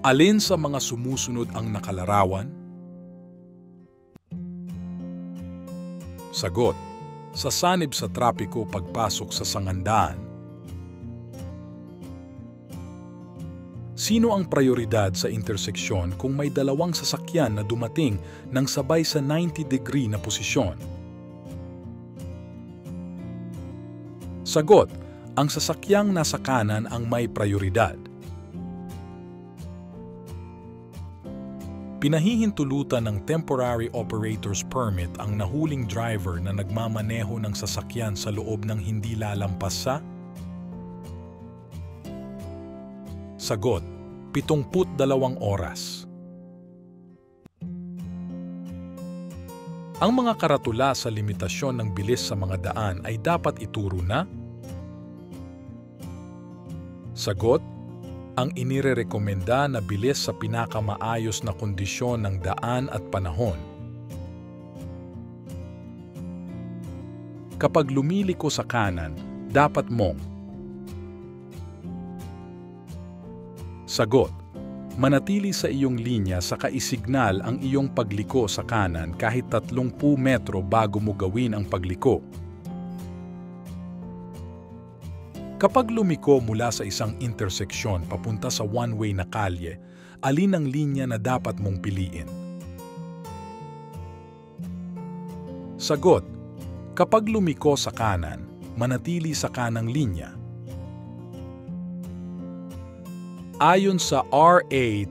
Alin sa mga sumusunod ang nakalarawan? Sagot: sa sanib sa trapiko pagpasok sa sangandaan. Sino ang prioridad sa interseksyon kung may dalawang sasakyan na dumating ng sabay sa 90-degree na posisyon? Sagot: ang sasakyang nasa kanan ang may prioridad. Pinahihintulutan ng Temporary Operator's Permit ang nahuling driver na nagmamaneho ng sasakyan sa loob ng hindi lalampas sa? Sagot: 72 oras. Ang mga karatula sa limitasyon ng bilis sa mga daan ay dapat ituro na? Sagot: ang inirerekomenda na bilis sa pinakamaayos na kondisyon ng daan at panahon. Kapag lumiliko sa kanan, dapat mong. Sagot: manatili sa iyong linya sa kaisignal ang iyong pagliko sa kanan kahit 30 metro bago mo gawin ang pagliko. Kapag lumiko mula sa isang interseksyon papunta sa one-way na kalye, alin ang linya na dapat mong piliin? Sagot: kapag lumiko sa kanan, manatili sa kanang linya. Ayon sa RA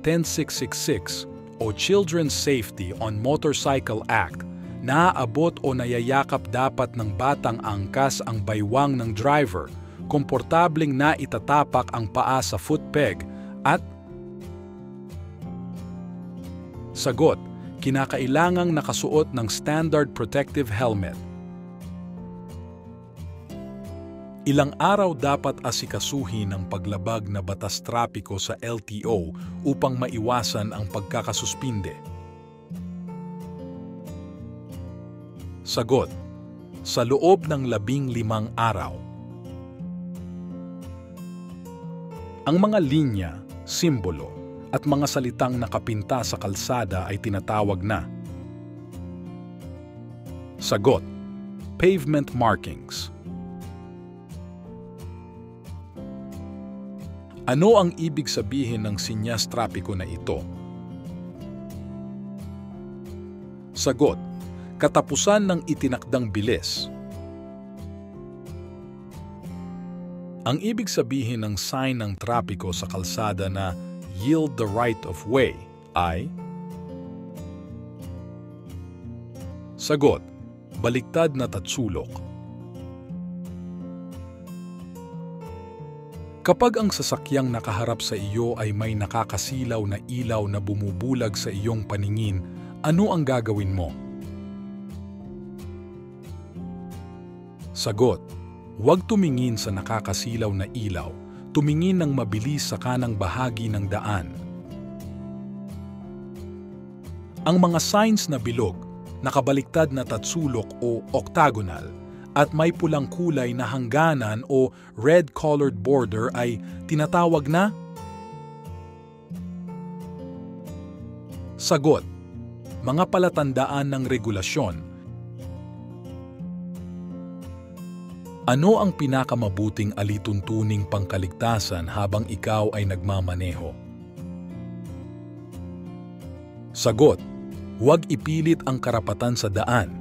10666 o Children's Safety on Motorcycle Act, naaabot o nayayakap dapat ng batang angkas ang baywang ng driver, komportableng na itatapak ang paa sa footpeg at sagot: kinakailangang nakasuot ng standard protective helmet. Ilang araw dapat asikasuhin ang paglabag na batas trapiko sa LTO upang maiwasan ang pagkakasuspinde? Sagot: sa loob ng 15 araw. Ang mga linya, simbolo, at mga salitang nakapinta sa kalsada ay tinatawag na? Sagot: pavement markings. Ano ang ibig sabihin ng sinyas trapiko na ito? Sagot: katapusan ng itinakdang bilis. Ang ibig sabihin ng sign ng trapiko sa kalsada na yield the right of way ay? Sagot: baliktad na tatsulok. Kapag ang sasakyang nakaharap sa iyo ay may nakakasilaw na ilaw na bumubulag sa iyong paningin, ano ang gagawin mo? Sagot: huwag tumingin sa nakakasilaw na ilaw, tumingin ng mabilis sa kanang bahagi ng daan. Ang mga signs na bilog, nakabaliktad na tatsulok o octagonal, at may pulang kulay na hangganan o red-colored border ay tinatawag na? Sagot: mga palatandaan ng regulasyon. Ano ang pinakamabuting alituntuning pangkaligtasan habang ikaw ay nagmamaneho? Sagot: huwag ipilit ang karapatan sa daan.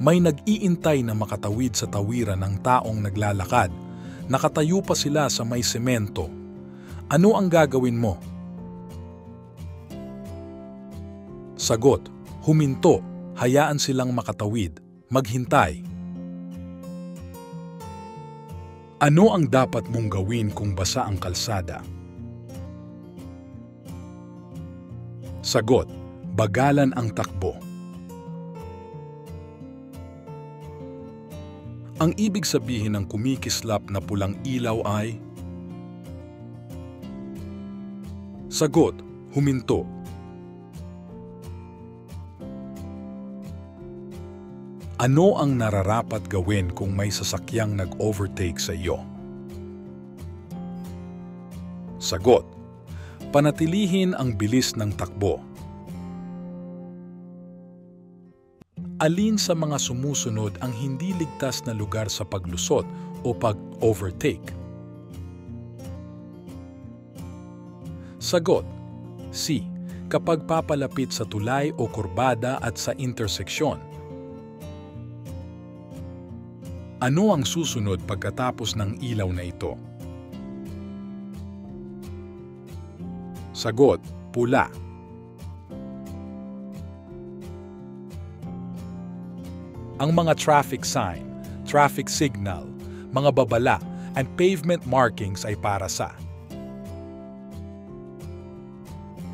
May nag-iintay na makatawid sa tawiran ng taong naglalakad. Nakatayo pa sila sa may semento. Ano ang gagawin mo? Sagot: huminto, hayaan silang makatawid, maghintay. Ano ang dapat mong gawin kung basa ang kalsada? Sagot: bagalan ang takbo. Ang ibig sabihin ng kumikislap na pulang ilaw ay? Sagot: huminto. Ano ang nararapat gawin kung may sasakyang nag-overtake sa iyo? Sagot: panatilihin ang bilis ng takbo. Alin sa mga sumusunod ang hindi ligtas na lugar sa paglusot o pag-overtake? Sagot: C. Kapag papalapit sa tulay o kurbada at sa interseksyon. Ano ang susunod pagkatapos ng ilaw na ito? Sagot: pula. Ang mga traffic sign, traffic signal, mga babala, and pavement markings ay para sa.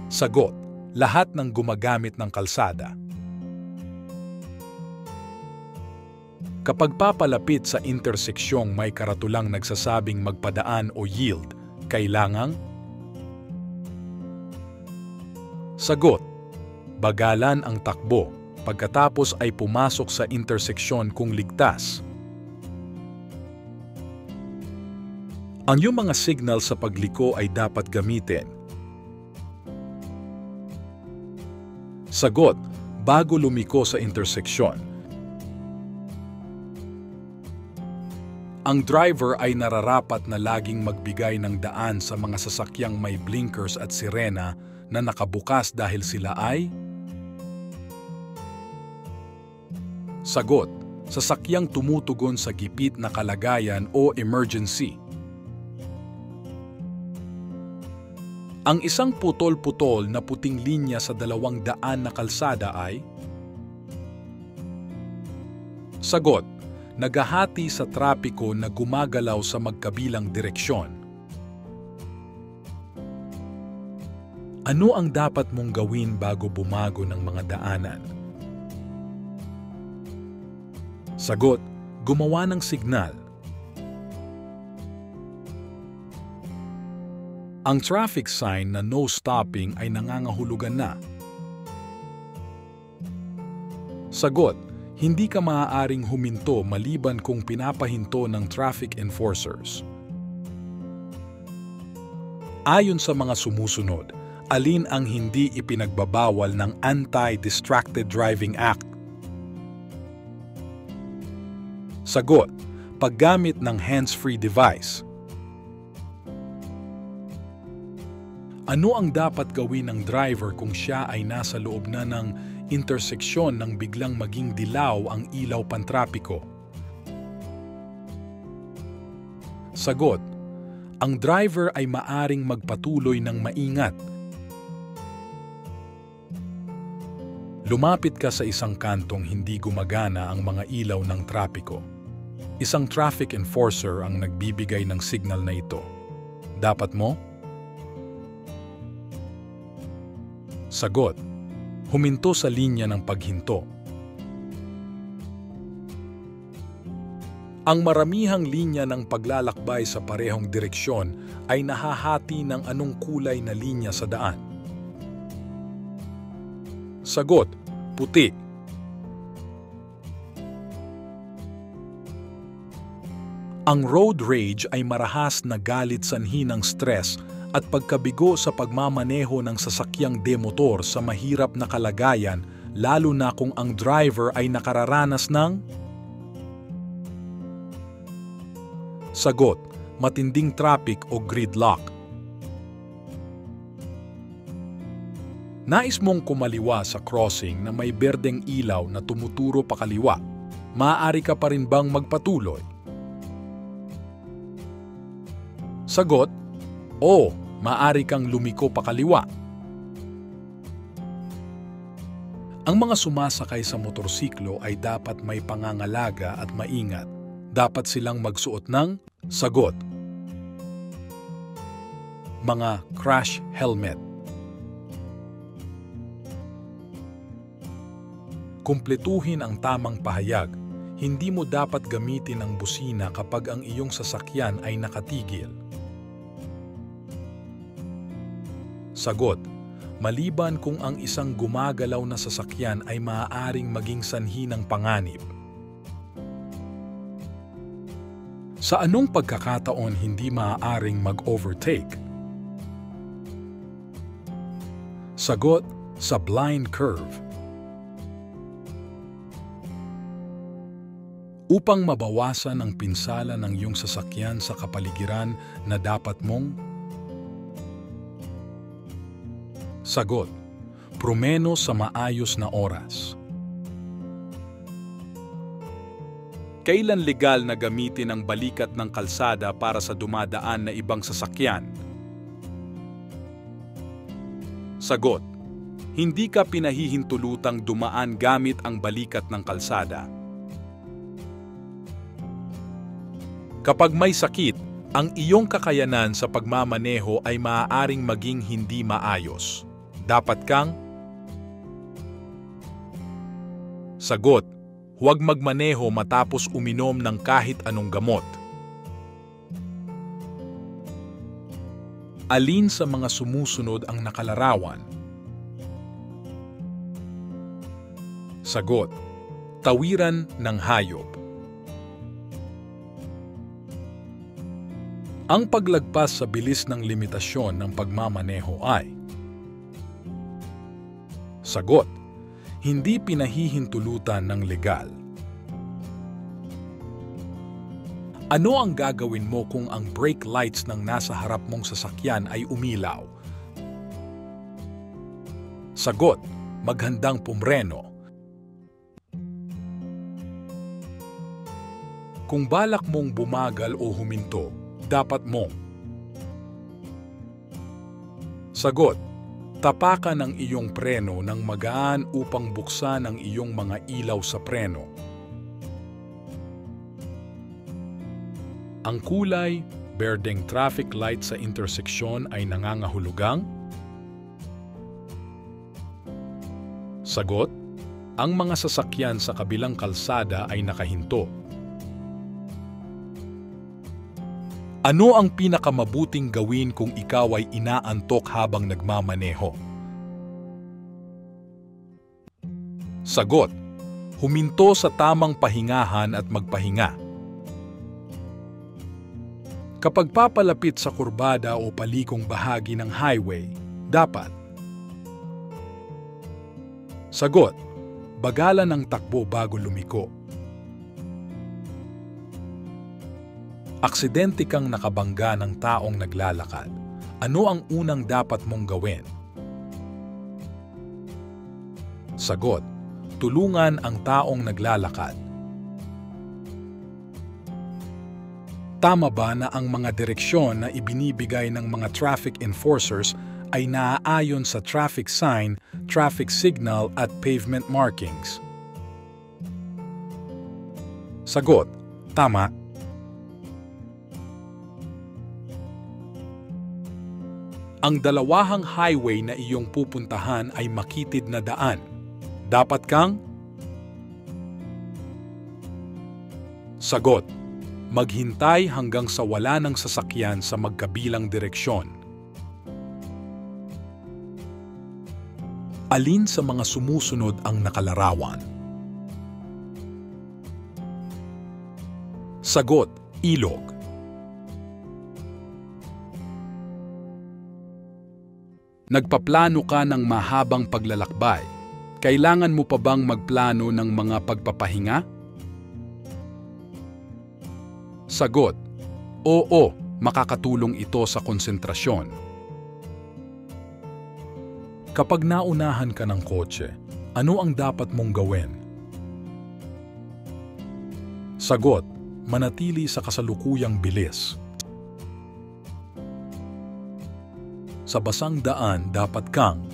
Sagot: lahat ng gumagamit ng kalsada. Kapag papalapit sa interseksyong may karatulang nagsasabing magpadaan o yield, kailangang? Sagot: bagalan ang takbo, pagkatapos ay pumasok sa interseksyon kung ligtas. Ang iyong mga signal sa pagliko ay dapat gamitin. Sagot: bago lumiko sa interseksyon. Ang driver ay nararapat na laging magbigay ng daan sa mga sasakyang may blinkers at sirena na nakabukas dahil sila ay? Sagot: sasakyang tumutugon sa gipit na kalagayan o emergency. Ang isang putol-putol na puting linya sa 200 na kalsada ay? Sagot: naghahati sa trapiko na gumagalaw sa magkabilang direksyon. Ano ang dapat mong gawin bago bumago ng mga daanan? Sagot: gumawa ng signal. Ang traffic sign na no stopping ay nangangahulugan na. Sagot: hindi ka maaaring huminto maliban kung pinapahinto ng traffic enforcers. Ayon sa mga sumusunod, alin ang hindi ipinagbabawal ng Anti-Distracted Driving Act? Sagot: paggamit ng hands-free device. Ano ang dapat gawin ng driver kung siya ay nasa loob na ng interseksyon nang biglang maging dilaw ang ilaw pantrapiko? Sagot: ang driver ay maaring magpatuloy ng maingat. Lumapit ka sa isang kantong hindi gumagana ang mga ilaw ng trapiko. Isang traffic enforcer ang nagbibigay ng signal na ito. Dapat mo? Sagot: huminto sa linya ng paghinto. Ang maramihang linya ng paglalakbay sa parehong direksyon ay nahahati ng anong kulay na linya sa daan? Sagot: puti. Ang road rage ay marahas na galit sanhi ng stress at pagkabigo sa pagmamaneho ng sasakyang demotor sa mahirap na kalagayan, lalo na kung ang driver ay nakararanas ng? Sagot: matinding traffic o gridlock. Nais mong kumaliwa sa crossing na may berdeng ilaw na tumuturo pakaliwa. Maaari ka pa rin bang magpatuloy? Sagot: oo, maaari kang lumiko pakaliwa. Ang mga sumasakay sa motorsiklo ay dapat may pangangalaga at maingat. Dapat silang magsuot ng? Sagot: mga crash helmet. Kumpletuhin ang tamang pahayag. Hindi mo dapat gamitin ang busina kapag ang iyong sasakyan ay nakatigil. Sagot: maliban kung ang isang gumagalaw na sasakyan ay maaaring maging sanhi ng panganib. Sa anong pagkakataon hindi maaaring mag-overtake? Sagot, sa blind curve. Upang mabawasan ang pinsala ng iyong sasakyan sa kapaligiran na dapat mong. Sagot, prumeno sa maayos na oras. Kailan legal na gamitin ang balikat ng kalsada para sa dumadaan na ibang sasakyan? Sagot, hindi ka pinahihintulutang dumaan gamit ang balikat ng kalsada. Kapag may sakit, ang iyong kakayanan sa pagmamaneho ay maaaring maging hindi maayos. Dapat kang. Sagot, huwag magmaneho matapos uminom ng kahit anong gamot. Alin sa mga sumusunod ang nakalarawan? Sagot, tawiran ng hayop. Ang paglagpas sa bilis ng limitasyon ng pagmamaneho ay. Sagot, hindi pinahihintulutan ng legal. Ano ang gagawin mo kung ang brake lights ng nasa harap mong sasakyan ay umilaw? Sagot, maghandang pumreno. Kung balak mong bumagal o huminto, dapat mong. Sagot, tapakan ang iyong preno ng magaan upang buksan ang iyong mga ilaw sa preno. Ang kulay, berdeng traffic light sa interseksyon ay nangangahulugang? Sagot, ang mga sasakyan sa kabilang kalsada ay nakahinto. Ano ang pinakamabuting gawin kung ikaw ay inaantok habang nagmamaneho? Sagot, huminto sa tamang pahingahan at magpahinga. Kapag papalapit sa kurbada o palikong bahagi ng highway, dapat. Sagot, bagalan ng takbo bago lumiko. Aksidente kang nakabangga ng taong naglalakad. Ano ang unang dapat mong gawin? Sagot, tulungan ang taong naglalakad. Tama ba na ang mga direksyon na ibinibigay ng mga traffic enforcers ay naaayon sa traffic sign, traffic signal at pavement markings? Sagot, tama. Ang dalawahang highway na iyong pupuntahan ay makitid na daan. Dapat kang. Sagot, maghintay hanggang sa wala ng sasakyan sa magkabilang direksyon. Alin sa mga sumusunod ang nakalarawan? Sagot, ilog. Nagpaplano ka ng mahabang paglalakbay. Kailangan mo pa bang magplano ng mga pagpapahinga? Sagot, oo, makakatulong ito sa konsentrasyon. Kapag naunahan ka ng kotse, ano ang dapat mong gawin? Sagot, manatili sa kasalukuyang bilis. Sa basang daan, dapat kang.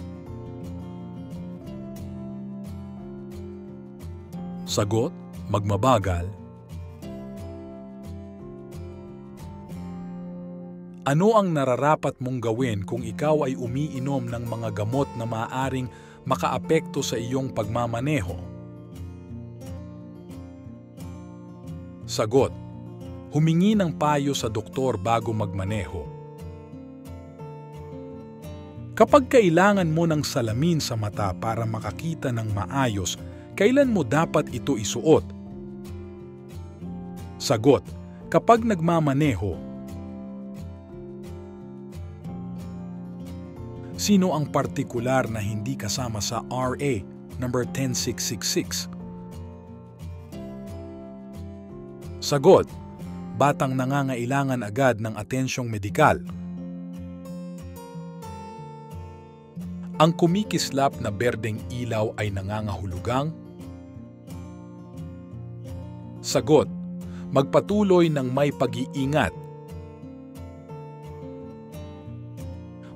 Sagot, magmabagal. Ano ang nararapat mong gawin kung ikaw ay umiinom ng mga gamot na maaaring makaapekto sa iyong pagmamaneho? Sagot, humingi ng payo sa doktor bago magmaneho. Kapag kailangan mo ng salamin sa mata para makakita ng maayos, kailan mo dapat ito isuot? Sagot, kapag nagmamaneho. Sino ang partikular na hindi kasama sa RA number 10666? Sagot: batang nangangailangan agad ng atensyong medikal. Ang kumikislap na berdeng ilaw ay nangangahulugang? Sagot: magpatuloy ng may pag-iingat.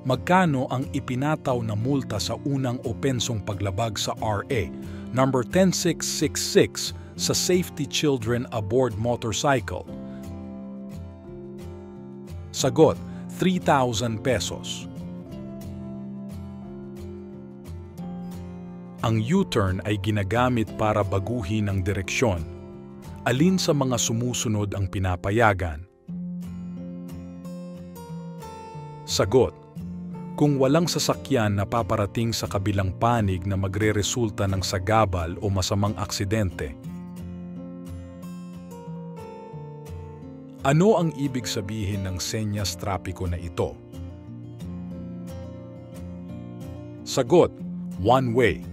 Magkano ang ipinataw na multa sa unang opensong paglabag sa RA number 10666 sa safety children aboard motorcycle? Sagot: 3,000 pesos. Ang U-turn ay ginagamit para baguhin ang direksyon. Alin sa mga sumusunod ang pinapayagan? Sagot: kung walang sasakyan na paparating sa kabilang panig na magreresulta ng sagabal o masamang aksidente. Ano ang ibig sabihin ng senyas trapiko na ito? Sagot: one way.